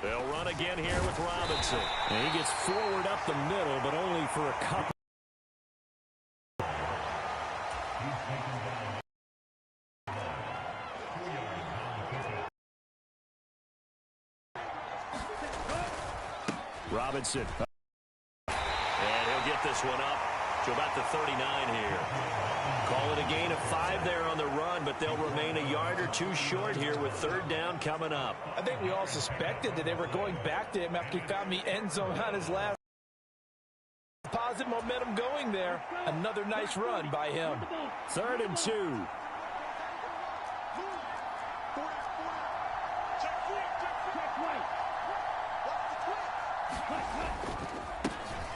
They'll run again here with Robinson. And he gets forward up the middle, but only for a couple. Robinson. And he'll get this one up to about the 39 here. Call it a gain of 5 there on the run, but they'll remain a yard or two short here with third down coming up. I think we all suspected that they were going back to him after he found the end zone on his last. Positive momentum going there. Another nice run by him. 3rd and 2.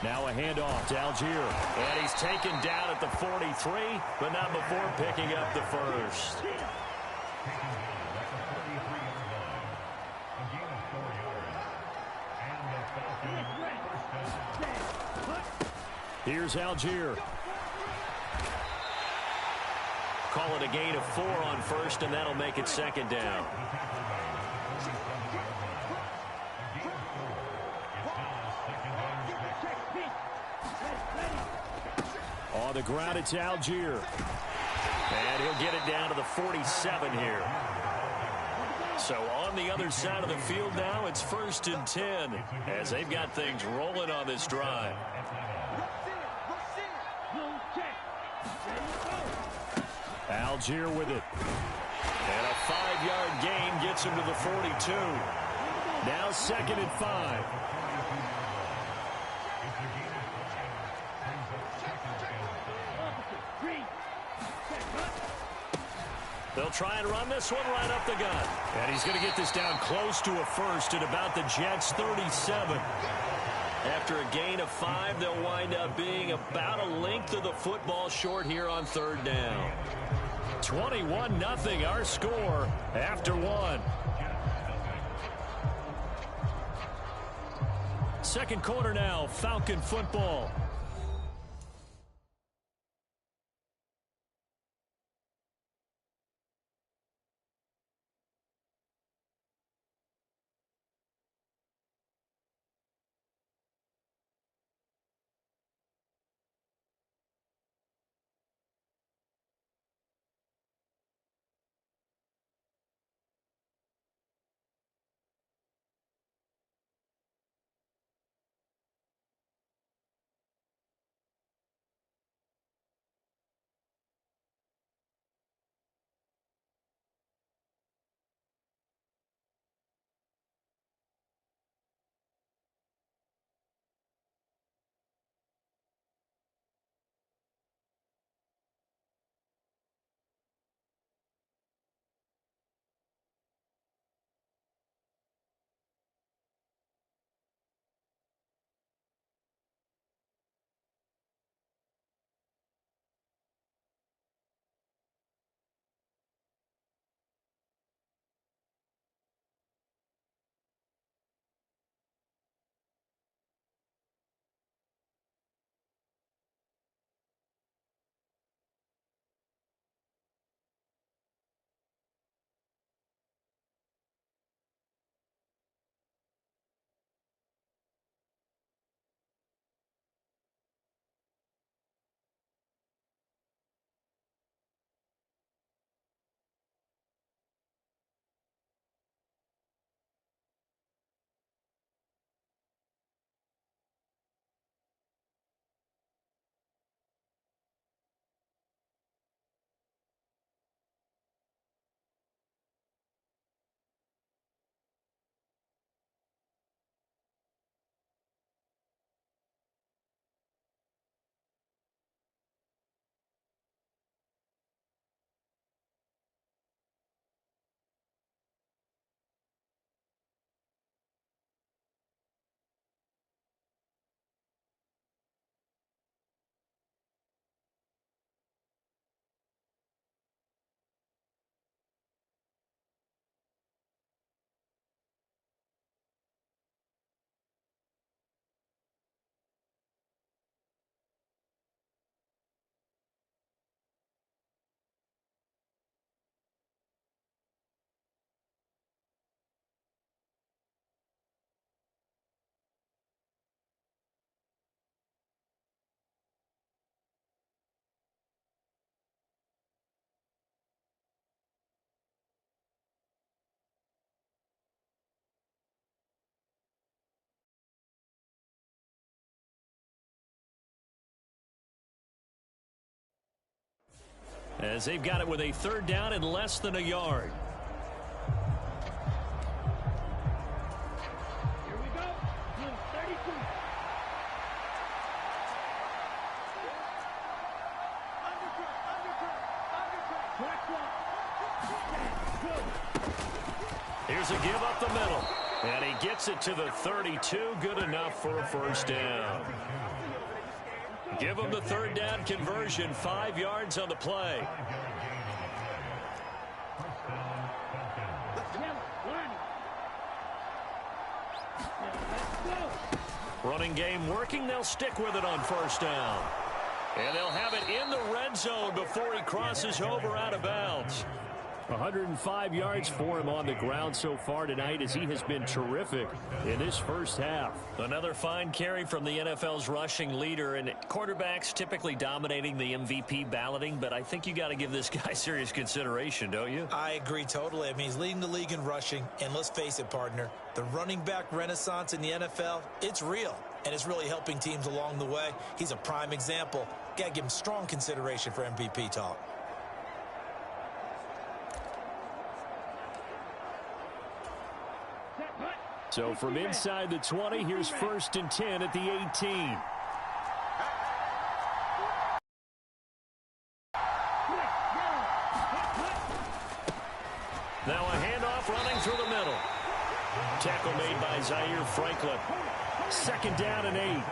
Now a handoff to Algier. And he's taken down at the 43, but not before picking up the first. Here's Algier. Call it a gain of 4 on first, and that'll make it 2nd down. On the ground, it's Algier. And he'll get it down to the 47 here. So on the other side of the field now, it's 1st and 10 as they've got things rolling on this drive. Algier with it. And a 5-yard gain gets him to the 42. Now 2nd and 5. They'll try and run this one right up the gut. And he's going to get this down close to a first at about the Jets' 37. After a gain of 5, they'll wind up being about a length of the football short here on 3rd down. 21-0 our score after 1. Second quarter now, Falcon football. as they've got it with a third down and less than a yard. Here we go. 32. Here's a give up the middle. And he gets it to the 32. Good enough for a first down. Give him the third down conversion. 5 yards on the play. Running game working. They'll stick with it on first down. And they'll have it in the red zone before he crosses over out of bounds. 105 yards for him on the ground so far tonight, as he has been terrific in this first half. Another fine carry from the NFL's rushing leader, and quarterbacks typically dominating the MVP balloting, but I think you got to give this guy serious consideration, don't you? I agree totally. I mean, he's leading the league in rushing, and let's face it, partner, the running back renaissance in the NFL, it's real, and it's really helping teams along the way. He's a prime example. Got to give him strong consideration for MVP talk. So from inside the 20, here's 1st and 10 at the 18. Now a handoff running through the middle. Tackle made by Zaire Franklin. 2nd down and 8.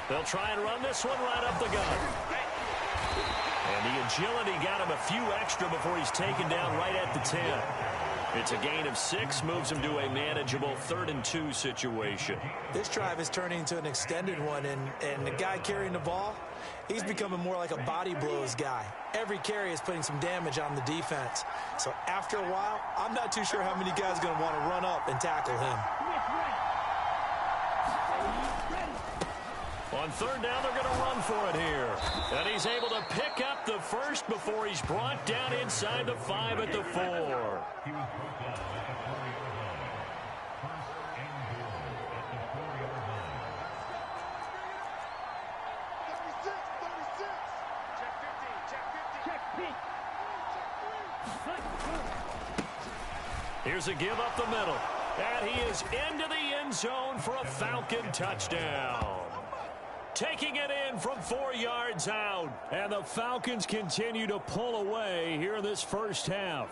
They'll try and run this one right up the gut. And the agility got him a few extra before he's taken down right at the 10. It's a gain of 6, moves him to a manageable 3rd and 2 situation. This drive is turning into an extended one, and the guy carrying the ball, he's becoming more like a body blows guy. Every carry is putting some damage on the defense. So after a while, I'm not too sure how many guys are going to want to run up and tackle him. On 3rd down, they're going to run for it here. And he's able to pick up the first before he's brought down inside the 5 at the 4. Here's a give up the middle. And he is into the end zone for a Falcon touchdown. Taking it in from 4 yards out. And the Falcons continue to pull away here in this first half.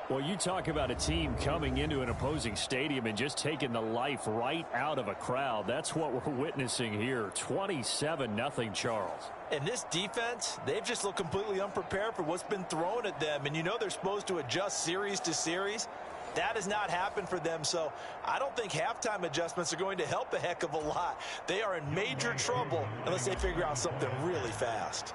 Well, you talk about a team coming into an opposing stadium and just taking the life right out of a crowd. That's what we're witnessing here. 27-0, Charles. And this defense, they've just looked completely unprepared for what's been thrown at them. And you know they're supposed to adjust series to series. That has not happened for them, so I don't think halftime adjustments are going to help a heck of a lot. They are in major trouble unless they figure out something really fast.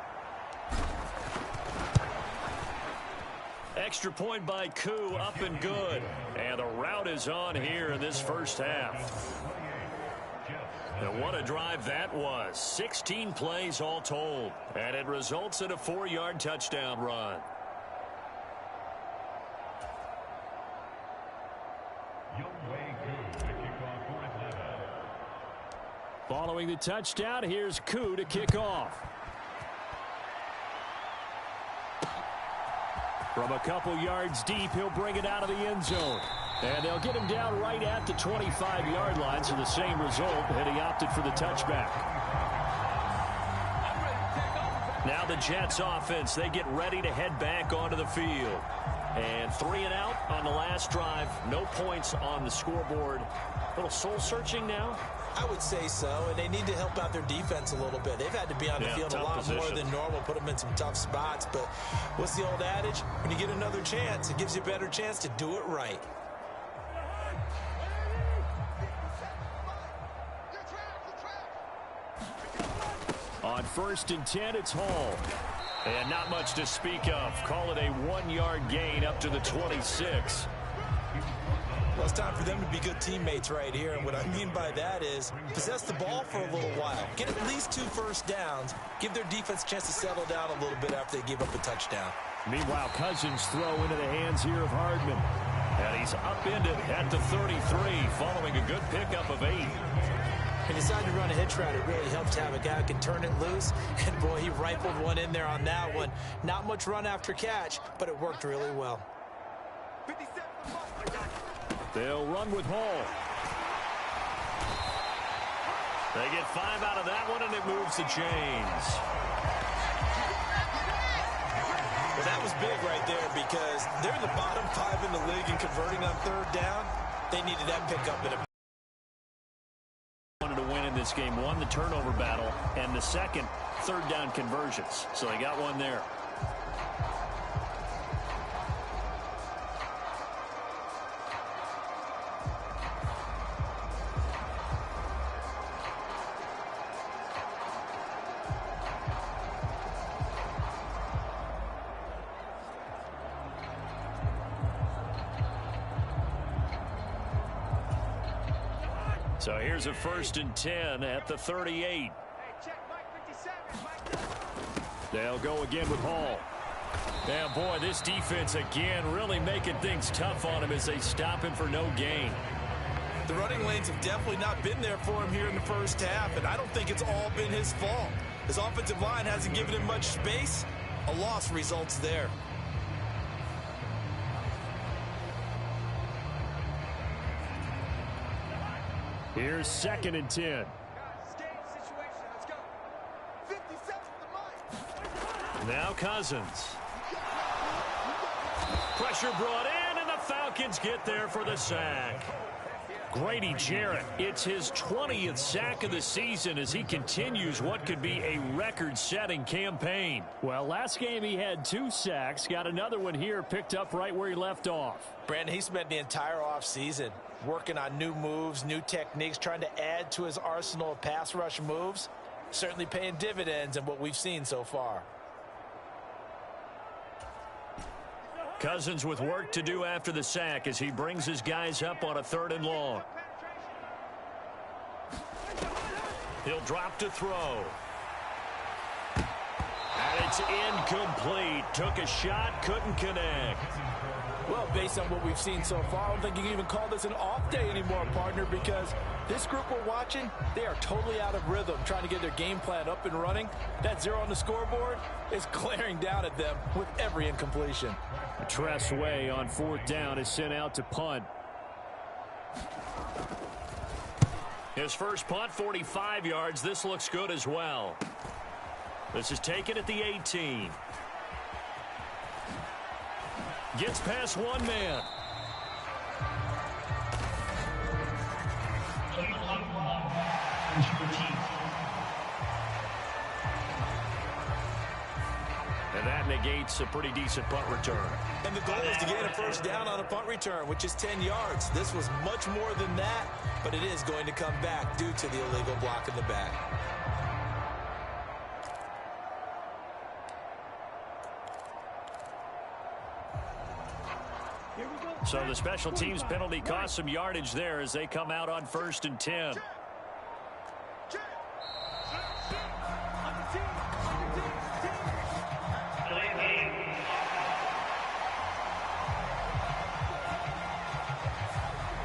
Extra point by Koo, up and good. And the route is on here in this first half. And what a drive that was. 16 plays all told. And it results in a 4-yard touchdown run. Following the touchdown, here's Koo to kick off. From a couple yards deep, he'll bring it out of the end zone. And they'll get him down right at the 25-yard line, so the same result, and he opted for the touchback. Now the Jets offense, they get ready to head back onto the field. And 3 and out on the last drive. No points on the scoreboard. A little soul-searching now? I would say so, and they need to help out their defense a little bit. They've had to be on the field a lot more than normal, put them in some tough spots. But what's the old adage? When you get another chance, it gives you a better chance to do it right. On 1st and 10, it's Hall. And not much to speak of. Call it a 1-yard gain up to the 26. Well, it's time for them to be good teammates right here. And what I mean by that is possess the ball for a little while. Get at least 2 first downs. Give their defense a chance to settle down a little bit after they give up a touchdown. Meanwhile, Cousins throw into the hands here of Hardman. And he's upended at the 33 following a good pickup of 8. He decided to run a hitch route. It really helps to have a guy who can turn it loose. And, boy, he rifled one in there on that one. Not much run after catch, but it worked really well. They'll run with Hall. They get 5 out of that one, and it moves the chains. Well, that was big right there because they're in the bottom 5 in the league in converting on third down. They needed that pickup in a wanted to win in this game. Won the turnover battle and the second third down conversions. So they got one there. So here's a 1st and 10 at the 38. They'll go again with Hall. And boy, this defense again really making things tough on him as they stop him for no gain. The running lanes have definitely not been there for him here in the first half, and I don't think it's all been his fault. His offensive line hasn't given him much space. A loss results there. Here's 2nd and 10. Now Cousins. Pressure brought in, and the Falcons get there for the sack. Grady Jarrett, it's his 20th sack of the season as he continues what could be a record-setting campaign. Well, last game he had 2 sacks, got another one here picked up right where he left off. Brandon, he spent the entire offseason working on new moves, new techniques, trying to add to his arsenal of pass rush moves. Certainly paying dividends in what we've seen so far. Cousins with work to do after the sack as he brings his guys up on a 3rd and long. He'll drop to throw. And it's incomplete. Took a shot, couldn't connect. Well, based on what we've seen so far, I don't think you can even call this an off day anymore, partner, because this group we're watching, they are totally out of rhythm, trying to get their game plan up and running. That 0 on the scoreboard is glaring down at them with every incompletion. Tress Way on 4th down is sent out to punt. His first punt, 45 yards. This looks good as well. This is taken at the 18. Gets past one man. And that negates a pretty decent punt return. And the goal is to gain a 1st down on a punt return, which is 10 yards. This was much more than that, but it is going to come back due to the illegal block in the back. So the special teams penalty cost some yardage there as they come out on 1st and 10.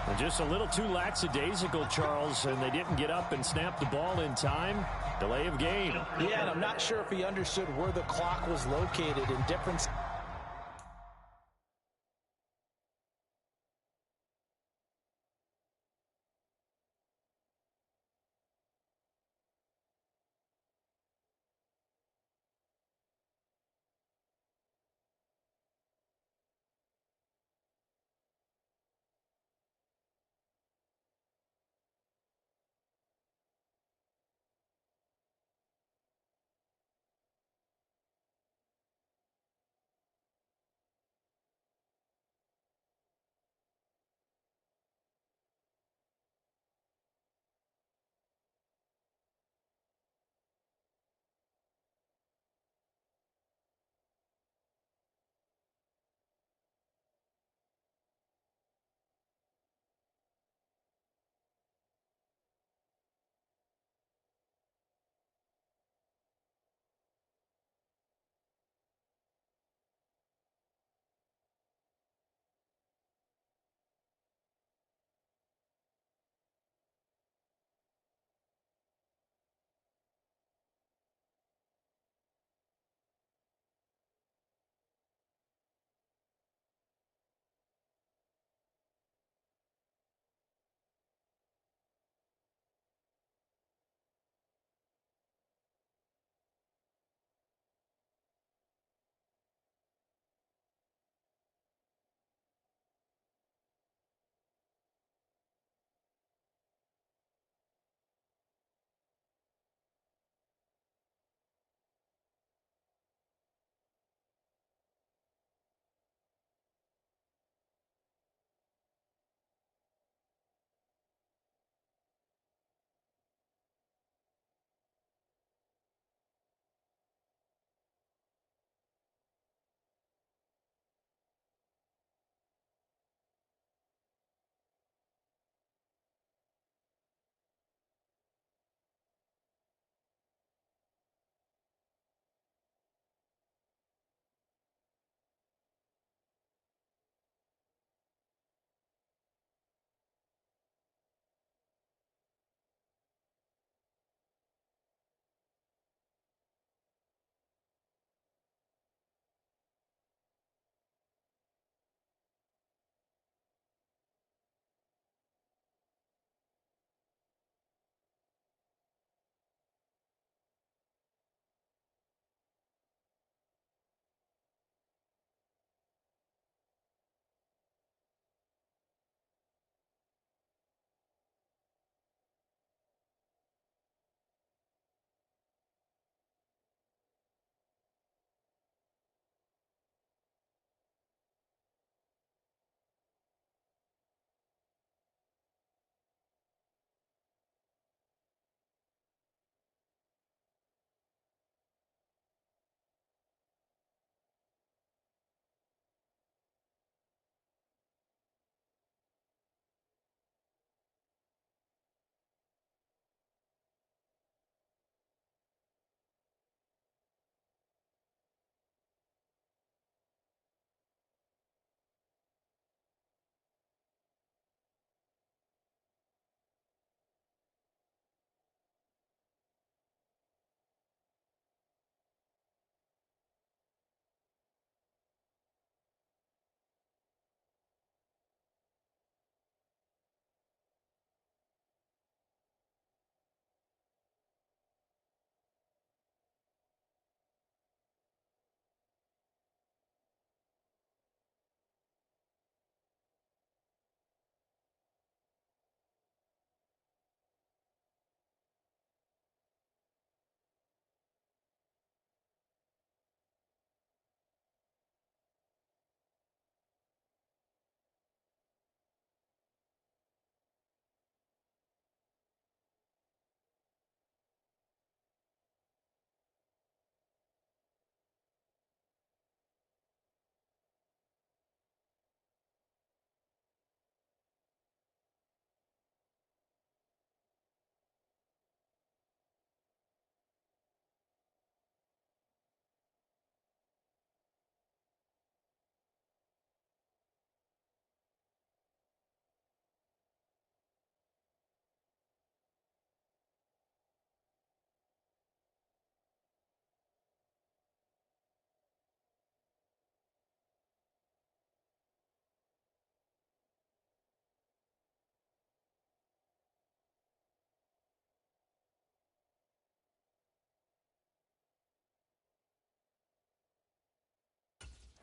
And just a little too lackadaisical, Charles, and they didn't get up and snap the ball in time. Delay of game. Yeah, and I'm not sure if he understood where the clock was located in different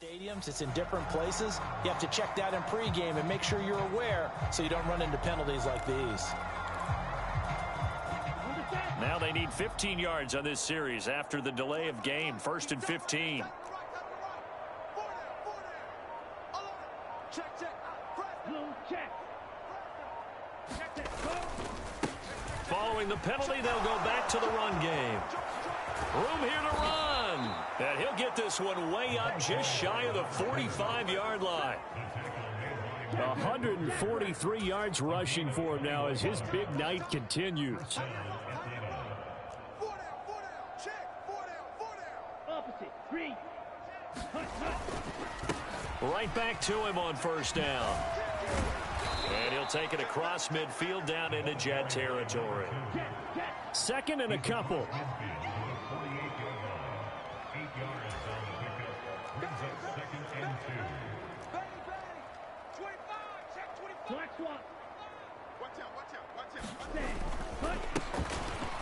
Stadiums, it's in different places. You have to check that in pregame and make sure you're aware so you don't run into penalties like these. Now they need 15 yards on this series after the delay of game. 1st and 15. Following the penalty, they'll go back to the run game. Room here to run. And he'll get this one way up just shy of the 45-yard line. 143 yards rushing for him now as his big night continues. Right back to him on 1st down. And he'll take it across midfield down into Jet territory. 2nd and a couple.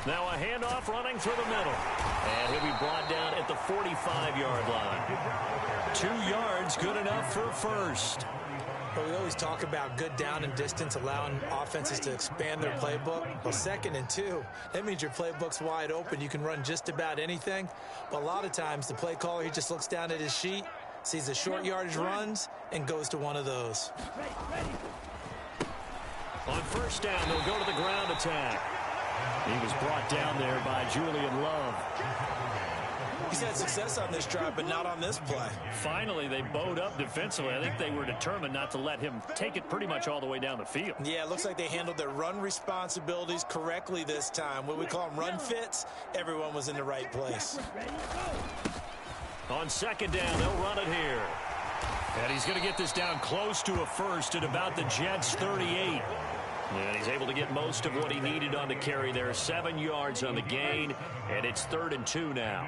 Now a handoff running through the middle. And he'll be brought down at the 45-yard line. 2 yards, good enough for a first. Well, we always talk about good down and distance, allowing offenses to expand their playbook. Well, 2nd and 2, that means your playbook's wide open. You can run just about anything. But a lot of times, the play caller, he just looks down at his sheet, sees the short yardage runs, and goes to one of those. On 1st down, they'll go to the ground attack. He was brought down there by Julian Love. He's had success on this drive, but not on this play. Finally, they bowed up defensively. I think they were determined not to let him take it pretty much all the way down the field. Yeah, it looks like they handled their run responsibilities correctly this time. What we call them run fits, everyone was in the right place. On 2nd down, they'll run it here. And he's going to get this down close to a first at about the Jets' 38. And he's able to get most of what he needed on the carry there. 7 yards on the gain, and it's 3rd and 2 now.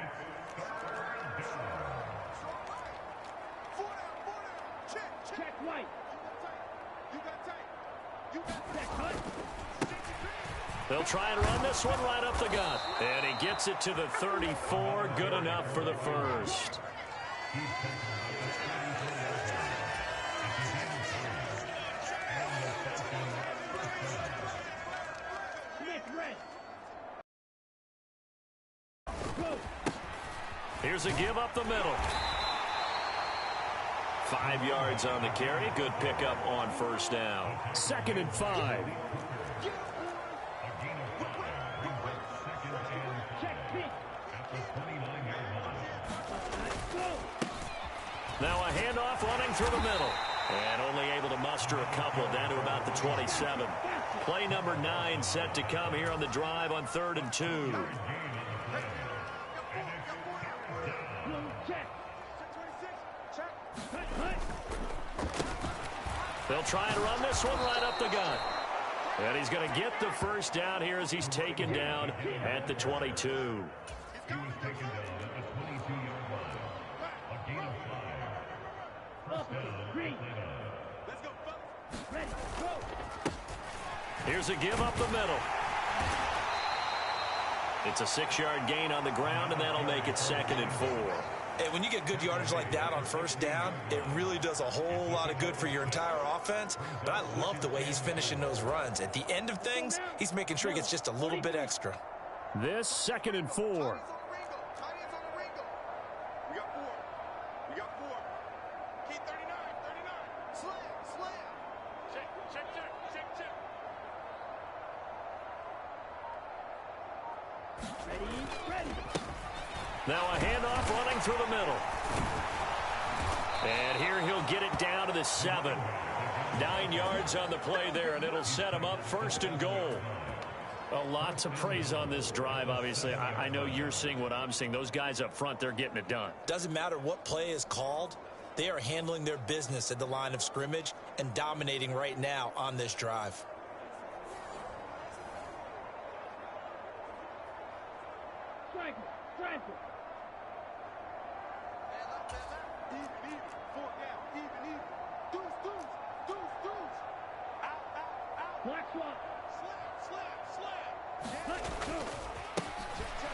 They'll try and run this one right up the gut. And he gets it to the 34. Good enough for the first. Here's a give up the middle. 5 yards on the carry. Good pickup on 1st down. 2nd and 5. Now a handoff running through the middle. And only able to muster a couple down to about the 27. Play number 9 set to come here on the drive on 3rd and 2. They'll try and run this one right up the gut. And he's going to get the first down here as he's taken down at the 22. Here's a give up the middle. It's a 6-yard gain on the ground, and that'll make it 2nd and 4. And when you get good yardage like that on 1st down, it really does a whole lot of good for your entire offense. But I love the way he's finishing those runs. At the end of things, he's making sure he gets just a little bit extra. This 2nd and 4. Now a handoff running through the middle. And here he'll get it down to the 7. 9 yards on the play there, and it'll set him up 1st and goal. A lot to praise on this drive, obviously. I know you're seeing what I'm seeing. Those guys up front, they're getting it done. Doesn't matter what play is called. They are handling their business at the line of scrimmage and dominating right now on this drive.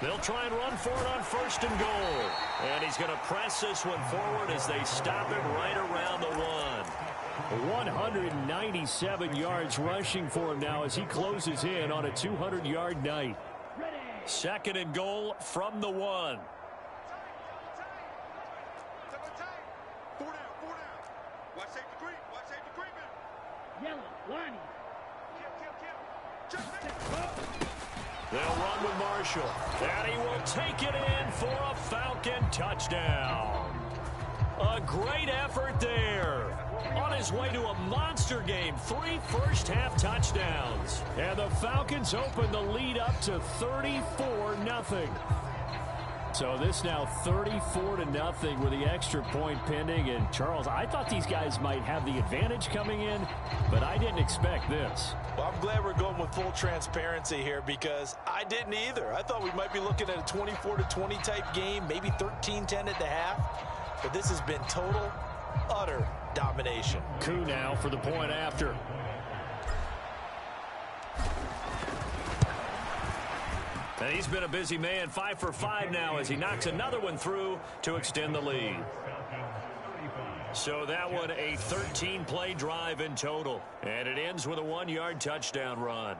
They'll try and run for it on 1st and goal. And he's going to press this one forward as they stop it right around the 1. 197 yards rushing for him now as he closes in on a 200-yard night. 2nd and goal from the 1. Yellow, Lonnie. They'll run with Marshall. And he will take it in for a Falcon touchdown. A great effort there. On his way to a monster game. 3 first-half touchdowns. And the Falcons open the lead up to 34-0. So this now 34-0 with the extra point pending. And, Charles, I thought these guys might have the advantage coming in, but I didn't expect this. Well, I'm glad we're going with full transparency here because I didn't either. I thought we might be looking at a 24-20 type game, maybe 13-10 at the half. But this has been total, utter domination. Coup now for the point after. And he's been a busy man, 5 for 5 now as he knocks another one through to extend the lead. So that one a 13-play drive in total. And it ends with a 1-yard touchdown run.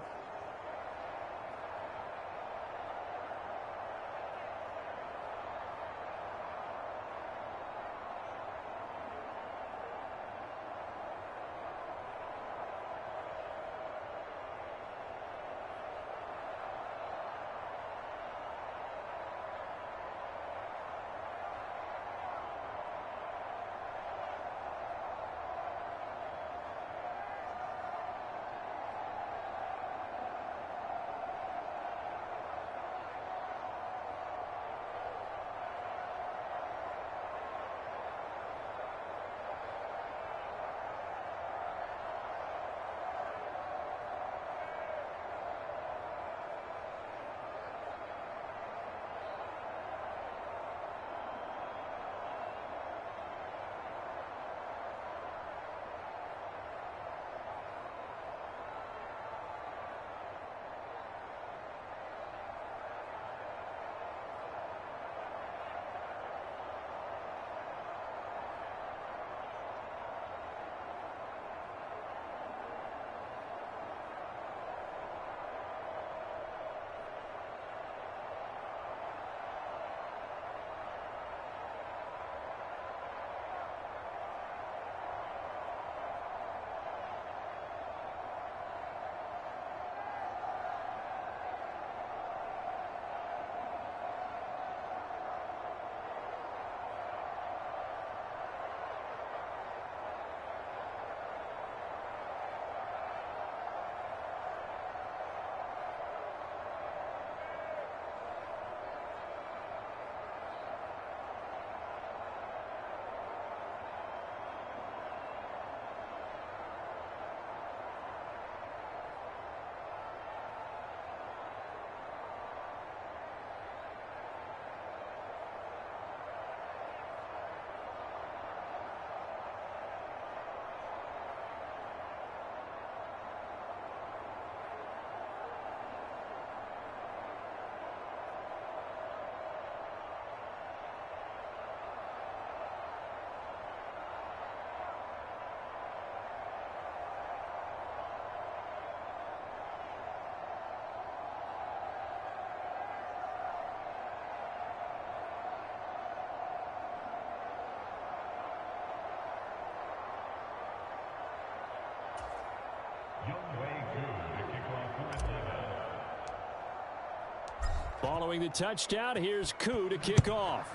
Following the touchdown, here's Koo to kick off.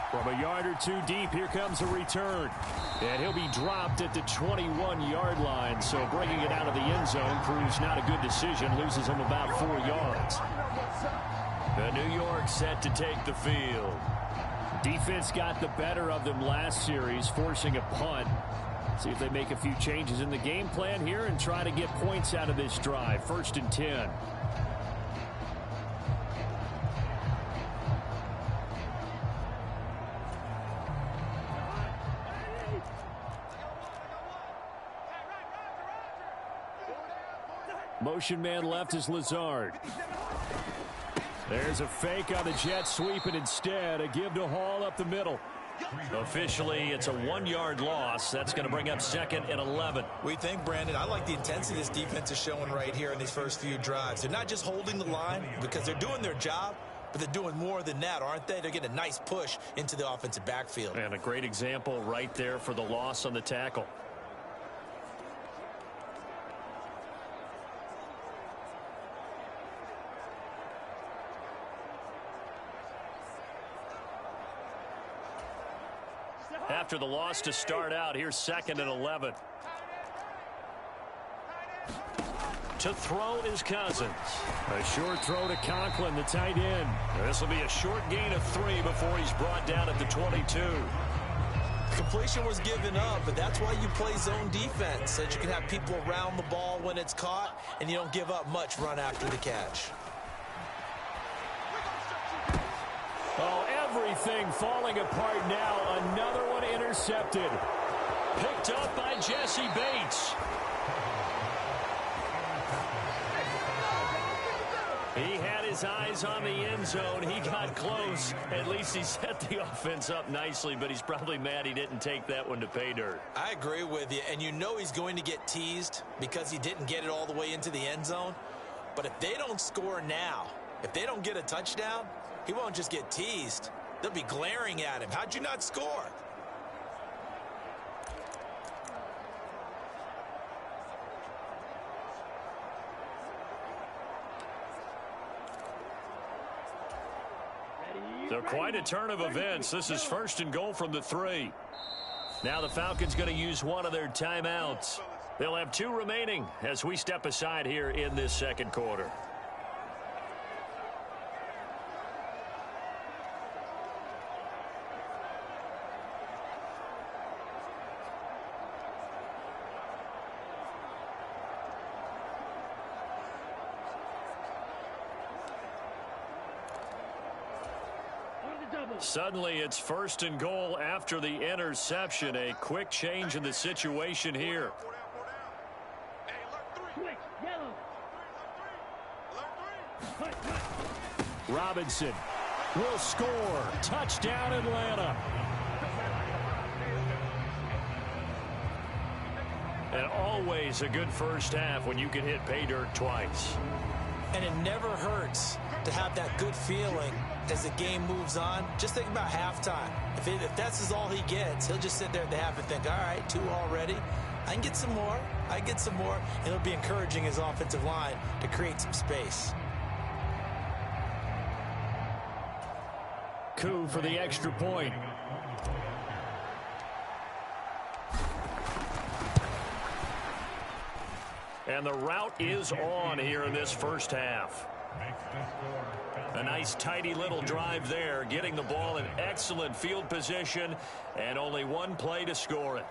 From a yard or two deep, here comes a return. And he'll be dropped at the 21-yard line. So bringing it out of the end zone proves not a good decision. Loses him about 4 yards. The New York set to take the field. Defense got the better of them last series, forcing a punt. See if they make a few changes in the game plan here and try to get points out of this drive. 1st and 10. Motion man left is Lazard. There's a fake on the jet sweep, and instead a give to Hall up the middle. Officially, it's a 1-yard loss. That's going to bring up 2nd and 11. We think, Brandon, I like the intensity this defense is showing right here in these first few drives. They're not just holding the line because they're doing their job, but they're doing more than that, aren't they? They're getting a nice push into the offensive backfield. And a great example right there for the loss on the tackle. After the loss to start out, here's 2nd and 11. To throw is Cousins. A short throw to Conklin, the tight end. This will be a short gain of 3 before he's brought down at the 22. Completion was given up, but that's why you play zone defense, so that you can have people around the ball when it's caught, and you don't give up much run after the catch. Oh, everything falling apart now. Another one intercepted. Picked up by Jesse Bates. He had his eyes on the end zone. He got close. At least he set the offense up nicely, but he's probably mad he didn't take that one to pay dirt. I agree with you, and you know he's going to get teased because he didn't get it all the way into the end zone. But if they don't score now, if they don't get a touchdown, he won't just get teased. They'll be glaring at him. How'd you not score? So quite a turn of events. This is 1st and goal from the 3. Now the Falcons going to use one of their timeouts. They'll have 2 remaining as we step aside here in this 2nd quarter. Suddenly, it's 1st and goal after the interception. A quick change in the situation here. Robinson will score. Touchdown, Atlanta. And always a good first half when you can hit pay dirt twice. And it never hurts to have that good feeling as the game moves on. Just think about halftime. If that's all he gets, he'll just sit there at the half and think, all right, 2 already. I can get some more. I get some more. And it'll be encouraging his offensive line to create some space. Coup for the extra point. And the route is on here in this first half. A nice tidy little drive there, getting the ball in excellent field position, and only 1 play to score it.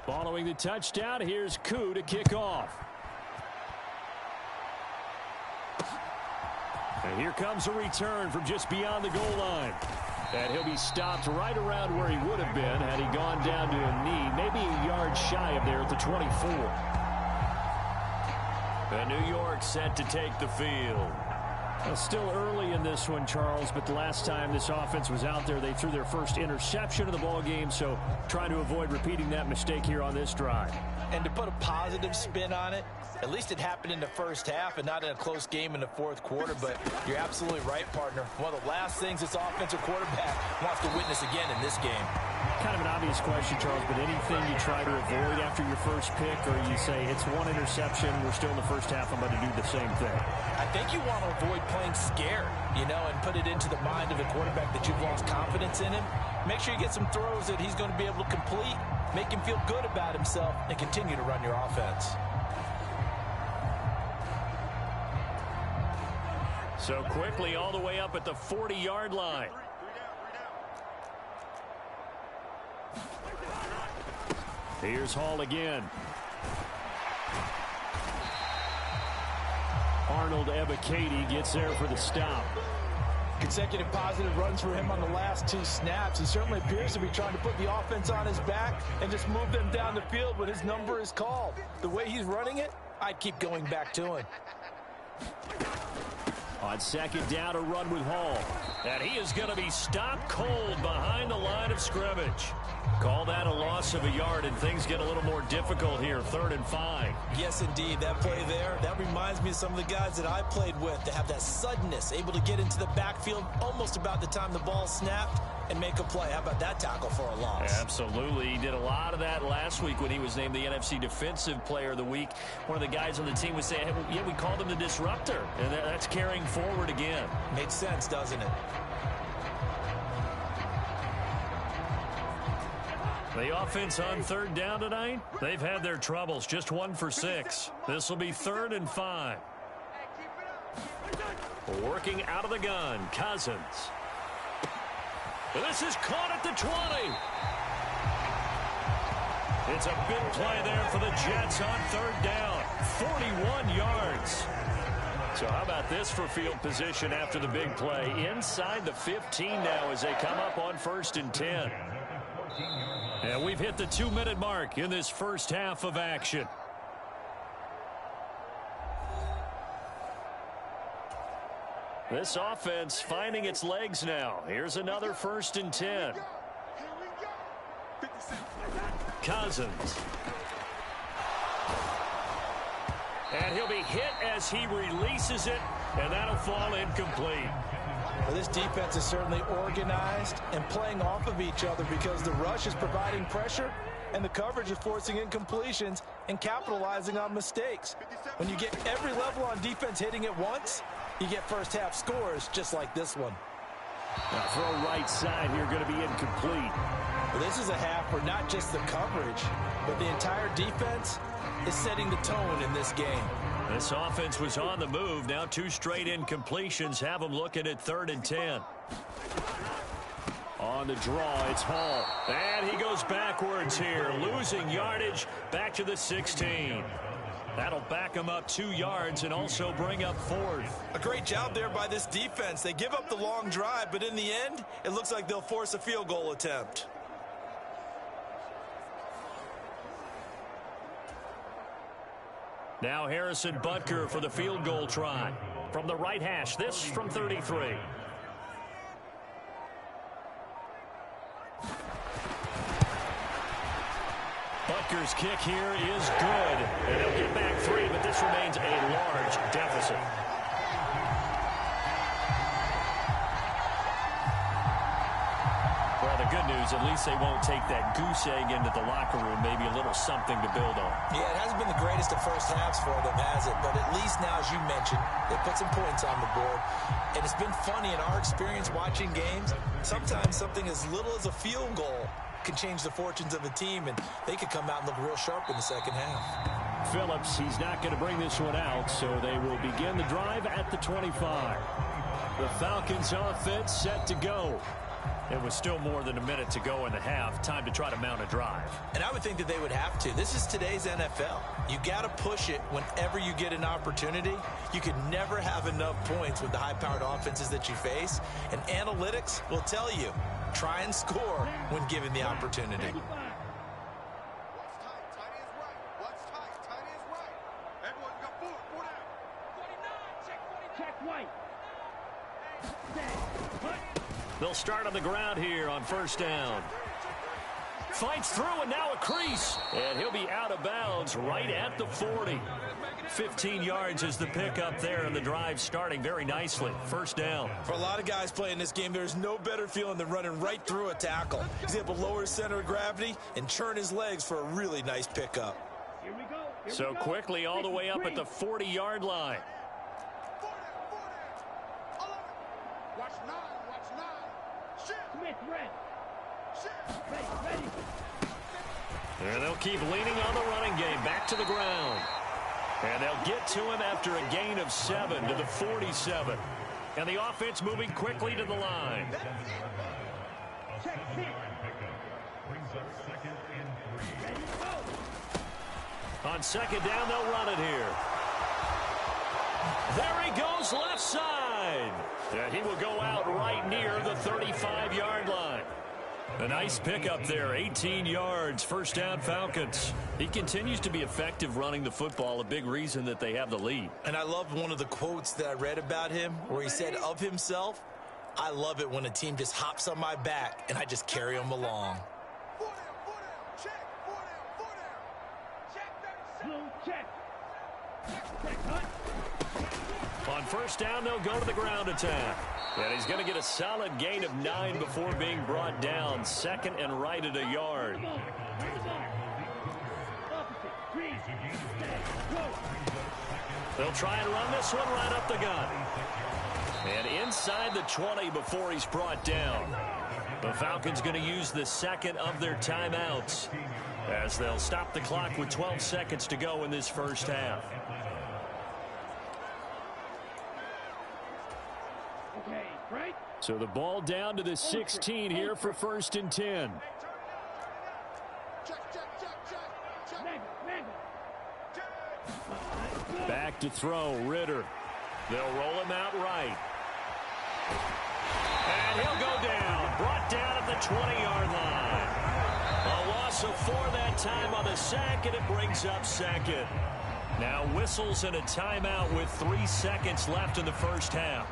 Following the touchdown, here's Koo to kick off. And here comes a return from just beyond the goal line. And he'll be stopped right around where he would have been had he gone down to a knee, maybe a yard shy of there at the 24. And New York set to take the field. Well, still early in this one, Charles, but the last time this offense was out there, they threw their first interception of the ball game, so trying to avoid repeating that mistake here on this drive. And to put a positive spin on it, at least it happened in the first half and not in a close game in the fourth quarter, but you're absolutely right, partner. One of the last things this offensive quarterback wants to witness again in this game. Kind of an obvious question, Charles, but anything you try to avoid after your first pick, or you say it's one interception, we're still in the first half, I'm going to do the same thing? I think you want to avoid playing scared, and put it into the mind of the quarterback that you've lost confidence in him. Make sure you get some throws that he's going to be able to complete, make him feel good about himself, and continue to run your offense. So quickly all the way up at the 40-yard line. Here's Hall again. Arnold Ebiketie gets there for the stop. Consecutive positive runs for him on the last two snaps. He certainly appears to be trying to put the offense on his back and just move them down the field when his number is called. The way he's running it, I'd keep going back to him. On second down, a run with Hall. And he is going to be stopped cold behind the line of scrimmage. Call that a loss of a yard, and things get a little more difficult here, 3rd and 5. Yes, indeed. That play there, that reminds me of some of the guys that I played with that have that suddenness, able to get into the backfield almost about the time the ball snapped and make a play. How about that tackle for a loss? Absolutely. He did a lot of that last week when he was named the NFC Defensive Player of the Week. One of the guys on the team was saying, hey, yeah, we called him the disruptor, and that's carrying forward again. Makes sense, doesn't it? The offense on 3rd down tonight, they've had their troubles, just 1 for 6. This will be 3rd and 5. Working out of the gun, Cousins. This is caught at the 20. It's a big play there for the Jets on 3rd down, 41 yards. So how about this for field position after the big play? Inside the 15 now as they come up on 1st and 10. And we've hit the 2-minute mark in this first half of action. This offense finding its legs now. Here's another 1st and 10. Cousins. And he'll be hit as he releases it, and that'll fall incomplete. Well, this defense is certainly organized and playing off of each other because the rush is providing pressure and the coverage is forcing incompletions and capitalizing on mistakes. When you get every level on defense hitting at once, you get first half scores just like this one. Now throw right side here going to be incomplete. Well, this is a half where not just the coverage, but the entire defense is setting the tone in this game. This offense was on the move. Now 2 straight incompletions have them looking at 3rd and 10. On the draw, it's Hall. And he goes backwards here, losing yardage back to the 16. That'll back him up 2 yards and also bring up 4th. A great job there by this defense. They give up the long drive, but in the end, it looks like they'll force a field goal attempt. Now Harrison Butker for the field goal try. From the right hash, this from 33. Butker's kick here is good. And they'll get back 3, but this remains a large deficit. Well, the good news, at least they won't take that goose egg into the locker room. Maybe a little something to build on. Yeah, it hasn't been the greatest of first halves for them, has it? But at least now, as you mentioned, they put some points on the board. And it's been funny in our experience watching games. Sometimes something as little as a field goal can change the fortunes of a team, and they could come out and look real sharp in the second half. Phillips, he's not going to bring this one out, so they will begin the drive at the 25. The Falcons offense set to go. It was still more than a minute to go in the half. Time to try to mount a drive. And I would think that they would have to. This is today's NFL. You got to push it whenever you get an opportunity. You could never have enough points with the high-powered offenses that you face. And analytics will tell you, try and score when given the opportunity. They'll start on the ground here on first down. Fights through, and now a crease. And he'll be out of bounds right at the 40. 15 yards is the pickup there, and the drive starting very nicely. First down. For a lot of guys playing this game, there's no better feeling than running right through a tackle. He's able to lower his center of gravity and churn his legs for a really nice pickup. Here we go. So quickly all the way up at the 40-yard line. Watch nine. Smith, red. Ready. And they'll keep leaning on the running game. Back to the ground. And they'll get to him after a gain of 7 to the 47. And the offense moving quickly to the line. Check six. Ready, go. On second down, they'll run it here. There he goes, left side. And he will go out right near the 35-yard line. A nice pickup there, 18 yards, first down Falcons. He continues to be effective running the football, a big reason that they have the lead. And I love one of the quotes that I read about him where he said of himself, I love it when a team just hops on my back and I just carry them along. Check. On first down, they'll go to the ground attack. And he's going to get a solid gain of 9 before being brought down. Second and right at a yard. They'll try and run this one right up the gut. And inside the 20 before he's brought down. The Falcons going to use the second of their timeouts as they'll stop the clock with 12 seconds to go in this first half. Okay, right? So the ball down to the 16 here for first and 10. Back to throw, Ritter. They'll roll him out right. And he'll go down. Brought down at the 20-yard line. A loss of 4 that time on the sack, and it brings up second. Now whistles and a timeout with 3 seconds left in the first half.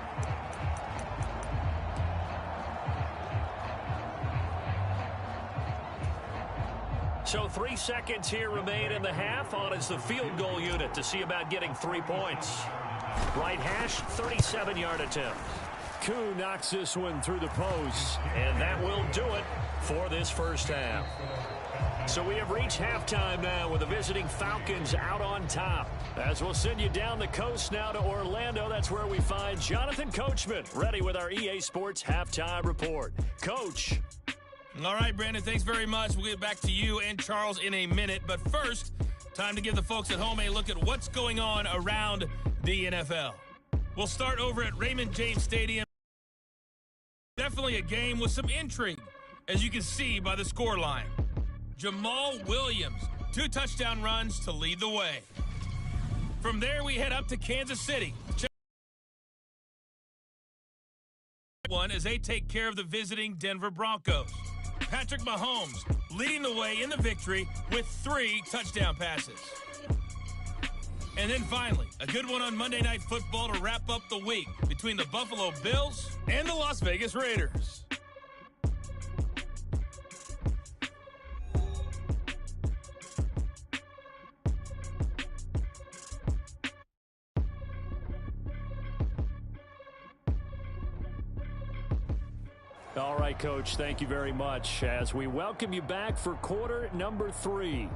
So 3 seconds here remain in the half. On is the field goal unit to see about getting 3 points. Right hash, 37-yard attempt. Koo knocks this one through the post, and that will do it for this first half. So we have reached halftime now with the visiting Falcons out on top. As we'll send you down the coast now to Orlando, that's where we find Jonathan Coachman ready with our EA Sports Halftime Report. Coach. All right, Brandon, thanks very much. We'll get back to you and Charles in a minute. But first, time to give the folks at home a look at what's going on around the NFL. We'll start over at Raymond James Stadium. Definitely a game with some intrigue, as you can see by the scoreline. Jamal Williams, 2 touchdown runs to lead the way. From there, we head up to Kansas City. One as they take care of the visiting Denver Broncos. Patrick Mahomes leading the way in the victory with 3 touchdown passes. And then finally, a good one on Monday Night Football to wrap up the week between the Buffalo Bills and the Las Vegas Raiders. All right, Coach, thank you very much as we welcome you back for quarter number 3.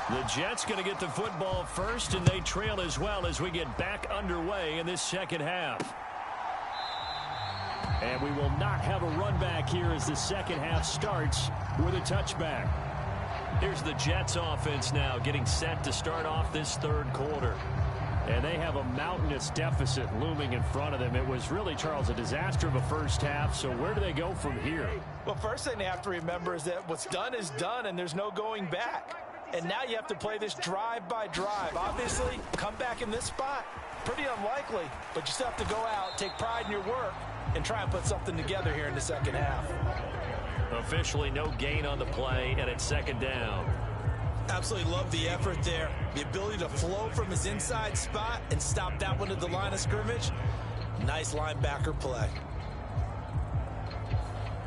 The Jets going to get the football first, and they trail as well as we get back underway in this second half. And we will not have a run back here as the second half starts with a touchback. Here's the Jets offense now getting set to start off this third quarter. And they have a mountainous deficit looming in front of them. It was really, Charles, a disaster of a first half. So where do they go from here? Well, first thing they have to remember is that what's done is done, and there's no going back. And now you have to play this drive by drive. Obviously, come back in this spot, pretty unlikely. But you still have to go out, take pride in your work, and try and put something together here in the second half. Officially no gain on the play, and it's second down. Absolutely love the effort there. The ability to flow from his inside spot and stop that one at the line of scrimmage. Nice linebacker play.